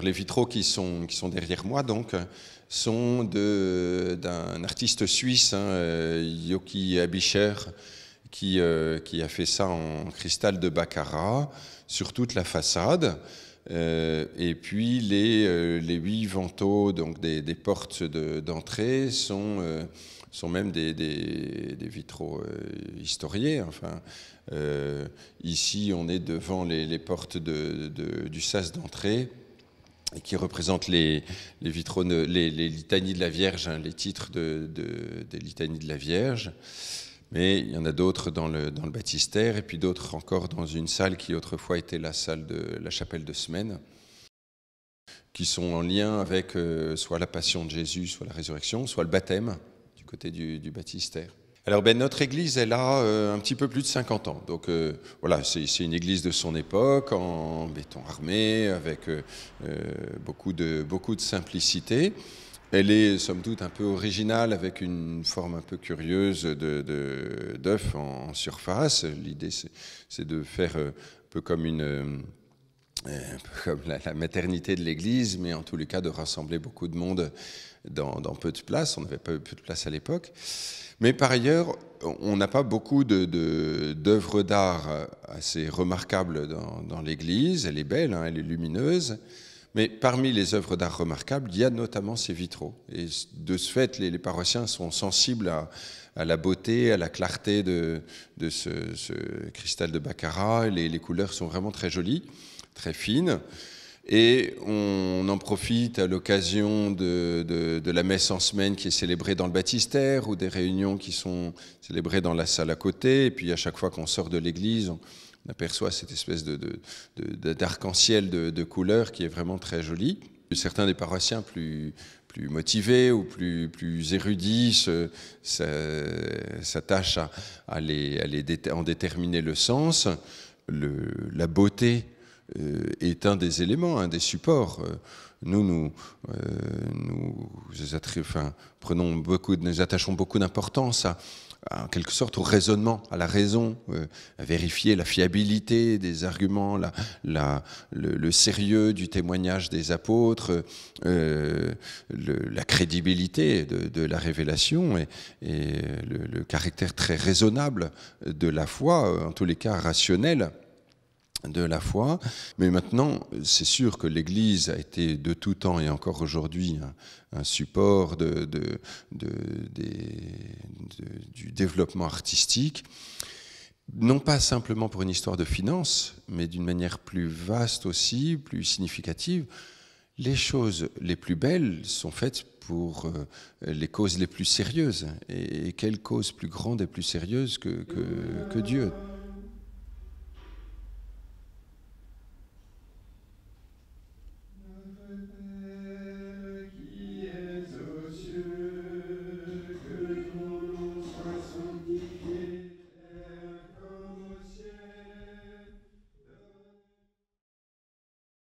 Alors les vitraux qui sont derrière moi donc sont d'un artiste suisse, Joki Abischer, qui a fait ça en cristal de Baccarat sur toute la façade. Et puis les 8 vantaux donc des portes d'entrée sont même des vitraux historiés. Enfin, ici, on est devant les portes du sas d'entrée qui représentent les vitraux, les litanies de la Vierge, hein, les titres des litanies de la Vierge. Mais il y en a d'autres dans le baptistère et puis d'autres encore dans une salle qui autrefois était la salle de la chapelle de semaine, qui sont en lien avec soit la passion de Jésus, soit la résurrection, soit le baptême du côté du baptistère. Alors notre église, elle a un petit peu plus de 50 ans. Donc voilà, c'est une église de son époque, en béton armé, avec beaucoup de simplicité. Elle est, somme toute, un peu originale, avec une forme un peu curieuse d'œuf en surface. L'idée, c'est de faire un peu comme la maternité de l'église, mais en tous les cas de rassembler beaucoup de monde dans peu de place. On n'avait pas peu de place à l'époque. Mais par ailleurs, on n'a pas beaucoup d'œuvres d'art assez remarquables dans l'église. Elle est belle, hein, elle est lumineuse. Mais parmi les œuvres d'art remarquables, il y a notamment ces vitraux. Et de ce fait, les paroissiens sont sensibles à la beauté, à la clarté de ce cristal de Baccarat. Les couleurs sont vraiment très jolies, très fines. Et on en profite à l'occasion de la messe en semaine qui est célébrée dans le baptistère ou des réunions qui sont célébrées dans la salle à côté. Et puis à chaque fois qu'on sort de l'église, on aperçoit cette espèce d'arc-en-ciel de couleurs qui est vraiment très jolie. Certains des paroissiens plus motivés ou plus érudits s'attachent à en déterminer le sens. La beauté est un des éléments, un des supports. Nous attachons beaucoup d'importance en quelque sorte au raisonnement, à la raison, à vérifier la fiabilité des arguments, le sérieux du témoignage des apôtres, la crédibilité de la révélation et le caractère très raisonnable de la foi, en tous les cas rationnel de la foi. Mais maintenant, c'est sûr que l'Église a été de tout temps et encore aujourd'hui un support du développement artistique, non pas simplement pour une histoire de finances, mais d'une manière plus vaste aussi, plus significative. Les choses les plus belles sont faites pour les causes les plus sérieuses. Et quelle cause plus grande et plus sérieuse que Dieu ?